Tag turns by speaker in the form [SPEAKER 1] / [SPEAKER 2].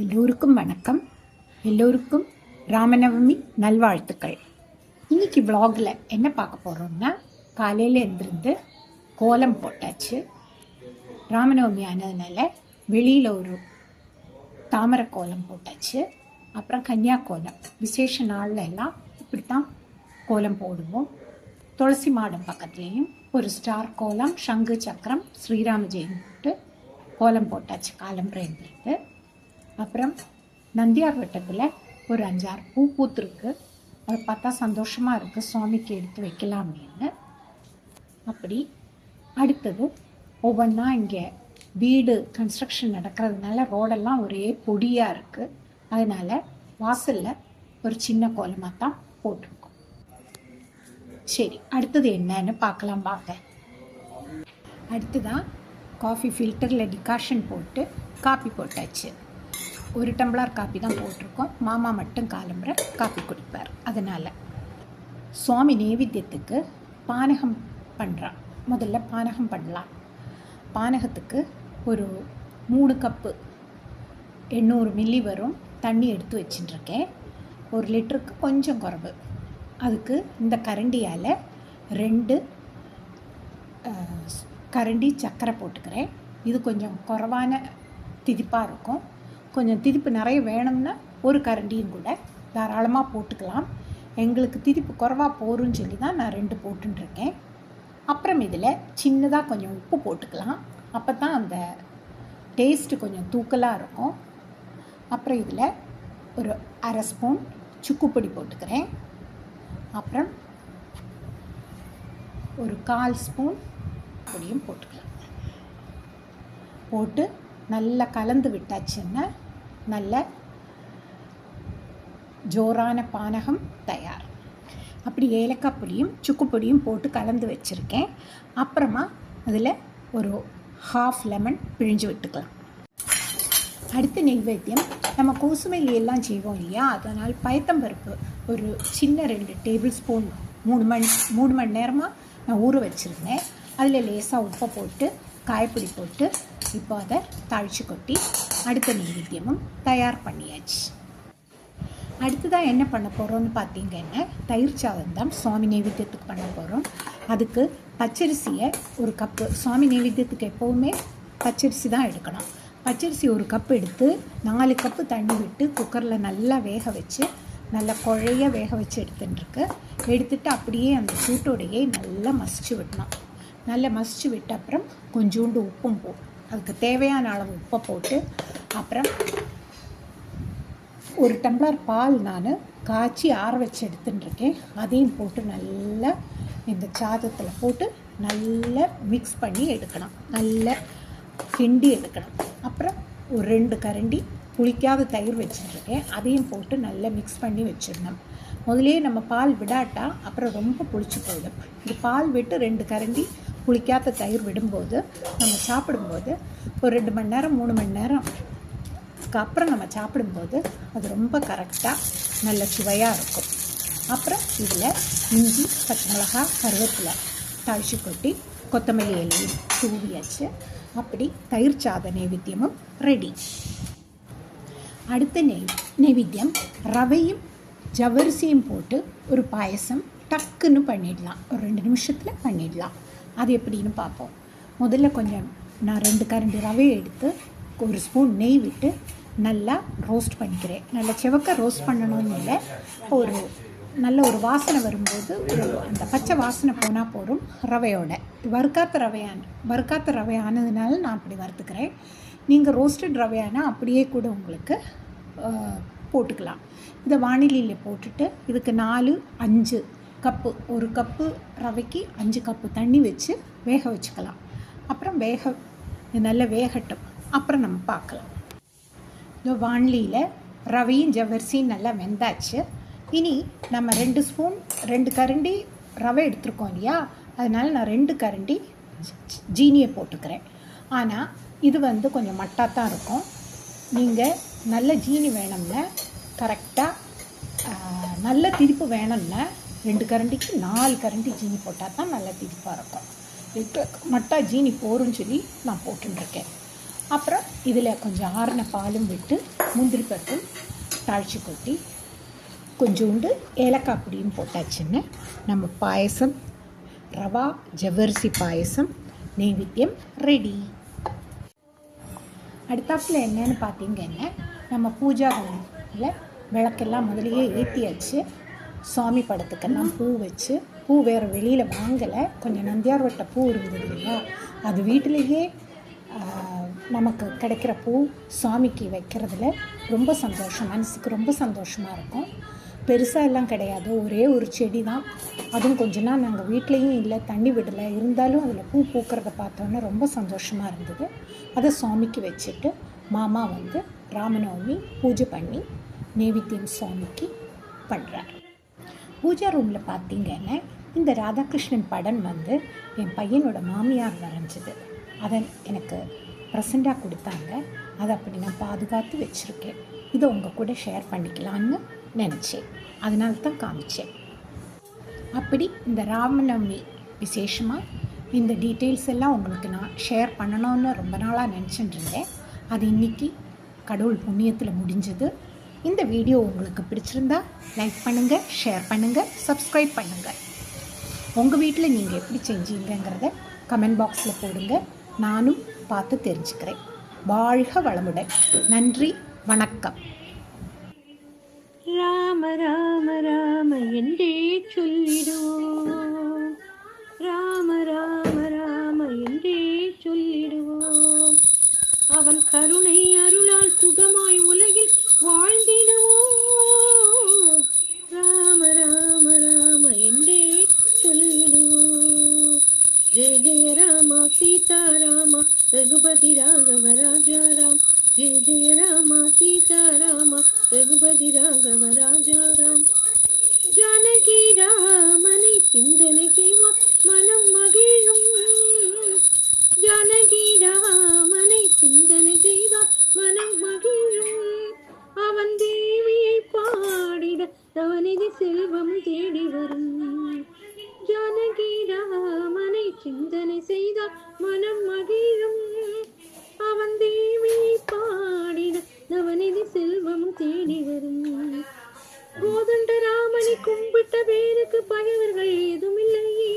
[SPEAKER 1] எல்லோருக்கும் வணக்கம். எல்லோருக்கும் ராமநவமி நல்வாழ்த்துக்கள். இன்னைக்கு விலாகில் என்ன பார்க்க போகிறோம்னா, காலையில் எழுந்திருந்து கோலம் போட்டாச்சு. ராமநவமி ஆனதுனால வெளியில் ஒரு தாமரை கோலம் போட்டாச்சு. அப்புறம் கன்னியா கோலம் விசேஷ நாளில் எல்லாம் இப்படி தான் கோலம் போடுவோம். துளசி மாடம் பக்கத்துலேயும் ஒரு ஸ்டார் கோலம், சங்கு சக்கரம், ஸ்ரீராம ஜெயந்தி கோலம் போட்டாச்சு காலம்பரை எழுந்திருந்து. அப்புறம் நந்தியார் வட்டத்தில் ஒரு 5-6 பூ பூத்துருக்கு. அதை பார்த்தா சந்தோஷமாக இருக்குது, சுவாமிக்கு எடுத்து வைக்கலாமேன்னு. அப்படி அடுத்தது ஒவ்வொன்றா இங்கே வீடு கன்ஸ்ட்ரக்ஷன் நடக்கிறதுனால ரோடெல்லாம் ஒரே பொடியாக இருக்குது. அதனால் வாசலில் ஒரு சின்ன கோலமாக தான் போட்டிருக்கோம். சரி, அடுத்தது என்னன்னு பார்க்கலாம் வாங்க. அடுத்ததான் காஃபி ஃபில்டரில் டிகாஷன் போட்டு காப்பி போட்டாச்சு. ஒரு டம்ளர் காப்பி தான் போட்டிருக்கோம். மாமா மட்டும் காலம்பரை காப்பி குடிப்பார். அதனால் சுவாமி நைவேத்தியத்துக்கு பானகம் பண்ணுறான். முதல்ல பானகம் பண்ணலாம். பானகத்துக்கு ஒரு 3 கப்பு 800 மில்லி வரும் தண்ணி எடுத்து வச்சுட்டுருக்கேன். 1 லிட்டருக்கு கொஞ்சம் குறைவு. அதுக்கு இந்த கரண்டியால் 2 கரண்டி சர்க்கரை போட்டுக்கிறேன். இது கொஞ்சம் குறைவான திதிப்பாக இருக்கும். கொஞ்சம் திதிப்பு நிறைய வேணும்னா ஒரு கரண்டியும் கூட தாராளமாக போட்டுக்கலாம். எங்களுக்கு திதிப்பு குறைவாக போருன்னு சொல்லி தான் நான் 2 போட்டுருக்கேன். அப்புறம் இதில் சின்னதாக கொஞ்சம் உப்பு போட்டுக்கலாம். அப்போ தான் அந்த டேஸ்ட்டு கொஞ்சம் தூக்கலாக இருக்கும். அப்புறம் இதில் ஒரு 1/2 ஸ்பூன் சுக்குப்பொடி போட்டுக்கிறேன். அப்புறம் ஒரு 1/4 ஸ்பூன் பொடியும் போட்டுக்கலாம். போட்டு நல்லா கலந்து விட்டாச்சுன்னா நல்ல ஜோரான பானகம் தயார். அப்படி ஏலக்காய் பொடியும் சுக்கு பொடியும் போட்டு கலந்து வச்சுருக்கேன். அப்புறமா அதில் ஒரு 1/2 லெமன் பிழிஞ்சு விட்டுக்கலாம். அடுத்த நெய்வேத்தியம் நம்ம கோசுமையில் எல்லாம் செய்வோம் இல்லையா, அதனால் பயத்தம்பருப்பு ஒரு சின்ன 2 டேபிள் ஸ்பூன் 3 மணி நேரமாக நான் ஊற வச்சுருந்தேன். அதில் லேசாக உப்பை போட்டு காயப்பொடி போட்டு இப்போ அதை தாளித்து கொட்டி அடுத்த நைவேத்தியமும் தயார் பண்ணியாச்சு. அடுத்ததாக என்ன பண்ண போகிறோம்னு பார்த்தீங்கன்னா, தயிர் சாதம் தான் சுவாமி நைவேத்தியத்துக்கு பண்ண போகிறோம். அதுக்கு பச்சரிசியை 1 கப்பு, சுவாமி நைவேத்தியத்துக்கு எப்போவுமே பச்சரிசி தான் எடுக்கணும். பச்சரிசி 1 கப்பு எடுத்து 4 கப்பு தண்ணி விட்டு குக்கரில் நல்லா வேக வச்சு நல்லா குழைய வேக வச்சு எடுத்துட்டு அப்படியே அந்த சூட்டோடையே நல்லா மசிச்சு விடணும். நல்லா மசிச்சு விட்ட அப்புறம் கொஞ்சோண்டு உப்பும் அதுக்கு தேவையான அளவு உப்பை போட்டு அப்புறம் 1 டம்ளர் பால் நான் காய்ச்சி ஆற வச்சு எடுத்துட்டுருக்கேன். அதையும் போட்டு நல்லா இந்த சாதத்தில் போட்டு நல்லா மிக்ஸ் பண்ணி எடுக்கணும். நல்லா கிண்டி எடுக்கணும். அப்புறம் ஒரு 2 கரண்டி புளிக்காத தயிர் வச்சுட்டுருக்கேன். அதையும் போட்டு நல்லா மிக்ஸ் பண்ணி வச்சிடணும். முதலே நம்ம பால் விடாட்டா அப்புறம் ரொம்ப புளிச்சு போயிடும். இது பால் விட்டு 2 கரண்டி புளிக்காத தயிர் விடும்போது நம்ம சாப்பிடும்போது ஒரு 2 மணி நேரம் 3 மணி நேரம்க்கு அப்புறம் நம்ம சாப்பிடும்போது அது ரொம்ப கரெக்டாக நல்ல சுவையாக இருக்கும். அப்புறம் இதில் இஞ்சி, பச்சை மிளகாய், கருவேப்பிலை தாளிச்சு கொட்டி கொத்தமல்லி இலையும் தூவியாச்சு. அப்படி தயிர் சாத நைவேத்தியமும் ரெடி. அடுத்த நைவேத்தியம் ரவையும் ஜவ்வரிசியும் போட்டு ஒரு பாயசம் டக்குன்னு பண்ணிடலாம். ஒரு 2 நிமிஷத்தில் பண்ணிடலாம். அது எப்படின்னு பார்ப்போம். முதல்ல கொஞ்சம் நான் 2 கரண்டி ரவையை எடுத்து 1 ஸ்பூன் நெய் விட்டு நல்லா ரோஸ்ட் பண்ணிக்கிறேன். நல்லா செவக்க ரோஸ்ட் பண்ணணும்னு இல்லை, நல்ல ஒரு வாசனை வரும்போது அந்த பச்சை வாசனை போனால் போதும். ரவையோட வறுக்காத்த ரவையானதுனால நான் அப்படி வறுத்துக்கிறேன். நீங்கள் ரோஸ்டட் ரவையானா அப்படியே கூட உங்களுக்கு போட்டுக்கலாம். இதை வானிலையில் போட்டுட்டு இதுக்கு 4-5 கப்பு, 1 கப்பு ரவைக்கு 5 கப்பு தண்ணி வச்சு வேக வச்சுக்கலாம். அப்புறம் நல்லா வேகட்டும். அப்புறம் நம்ம பார்க்கலாம். இந்த வானிலையில் ரவையும் ஜவ்வரிசியும் நல்லா வெந்தாச்சு. இனி நம்ம 2 கரண்டி ரவை எடுத்துருக்கோம் இல்லையா, அதனால் நான் 2 கரண்டி ஜீனியை போட்டுக்கிறேன். ஆனால் இது கொஞ்சம் மட்டாத்தான் இருக்கும். நீங்கள் நல்ல ஜீனி வேணும்னா கரெக்டாக நல்ல திரிப்பு வேணும்னா 2 கரண்டிக்கு 4 கரண்டி ஜீனி போட்டால் தான் நல்ல திரிப்பாக இருக்கும். மட்டா ஜீனி போருன்னு சொல்லி நான் போட்டுருக்கேன். அப்புறம் இதில் கொஞ்சம் ஆறின பாலும் விட்டு முந்திரி பருப்பும் தாளித்து கொட்டி கொஞ்சோண்டு ஏலக்காய் பொடியும் போட்டாச்சுன்னு நம்ம பாயசம் ரவா ஜவ்வரிசி பாயசம் நெய்வேத்தியம் ரெடி. அடுத்தாப்பில் என்னன்னு பார்த்தீங்கன்னா, நம்ம பூஜா ரூமில் விளக்கெல்லாம் முதலையே ஏற்றியாச்சு. சுவாமி படத்துக்கெல்லாம் பூ வச்சு, பூ வேறு வெளியில் வாங்கலை, கொஞ்சம் நந்தியார் வட்ட பூ இருந்தது இல்லையா, அது வீட்டிலையே நமக்கு கிடைக்கிற பூ சுவாமிக்கு வைக்கிறதுல ரொம்ப சந்தோஷம், மனசுக்கு ரொம்ப சந்தோஷமாக இருக்கும். பெருசாக எல்லாம் கிடையாது, ஒரே ஒரு செடி தான், அதுவும் கொஞ்ச நாள் நாங்கள் வீட்லேயும் இல்லை, தண்ணி விடலை, இருந்தாலும் அதில் பூ பூக்கிறத பார்த்தோன்னே ரொம்ப சந்தோஷமாக இருந்தது. அதை சுவாமிக்கு வச்சுட்டு மாமா வந்து ராமநவமி பூஜை பண்ணி நெய்வேத்தியம் சுவாமிக்கு பண்ணுறார். பூஜா ரூமில் பார்த்தீங்கன்னா இந்த ராதாகிருஷ்ணன் படம் வந்து என் பையனோட மாமியார் வரைஞ்சது, அதை எனக்கு ப்ரெசண்டாக கொடுத்தாங்க. அதை அப்படி நான் பாதுகாத்து வச்சுருக்கேன். இதை உங்கள் கூட ஷேர் பண்ணிக்கலான்னு நினச்சேன், அதனால தான் காமிச்சேன். அப்படி இந்த ராமநவமி விசேஷமாக இந்த டீட்டெயில்ஸ் எல்லாம் உங்களுக்கு நான் ஷேர் பண்ணணும்னு ரொம்ப நாளாக நினச்சிட்டு இருந்தேன். அது இன்றைக்கி கடவுள் புண்ணியத்தில் முடிஞ்சது. இந்த வீடியோ உங்களுக்கு பிடிச்சிருந்தா லைக் பண்ணுங்கள், ஷேர் பண்ணுங்கள், சப்ஸ்கிரைப் பண்ணுங்கள். உங்கள் வீட்டில் நீங்கள் எப்படி செஞ்சீங்கிறத கமெண்ட் பாக்ஸில் போடுங்க, நானும் பார்த்து தெரிஞ்சுக்கிறேன். வாழ்க வளமுடன். நன்றி, வணக்கம்.
[SPEAKER 2] ராம ராம ராம என்றே சொல்லிடுவோம், ராம ராம ராம என்றே சொல்லிடுவோம். அவன் கருணை அருளால் சுகமாய் உலகில் வாழ்ந்திடுவோம். ராம ராம ராம என்றே சொல்லிடுவோம். ஜெய ஜெய ராமா சீதாராமா ரகுபதி ராகவ ராஜாராம். ஜெய ஜெய ராமா சீதாராமா ரகுபதி ராகவ ராஜாராம். ஜானகி ராமனை சிந்தனை செய்வான் மனம் மகிழும். ஜானகி ராமனை சிந்தனை செய்தான் மனம் மகிழும். அவன் தேவியை பாடிட தவநிதி செல்வம் தேடி வரும். ஜானகி ராமனை சிந்தனை செய்தால் மனம் மகிழும். அவன் தேவியை பாடிட நவநிதி செல்வம் தேடி வரும். கோதண்ட ராமனை கும்பிட்ட பேருக்கு பகைவர்கள் ஏதுமில்லையே.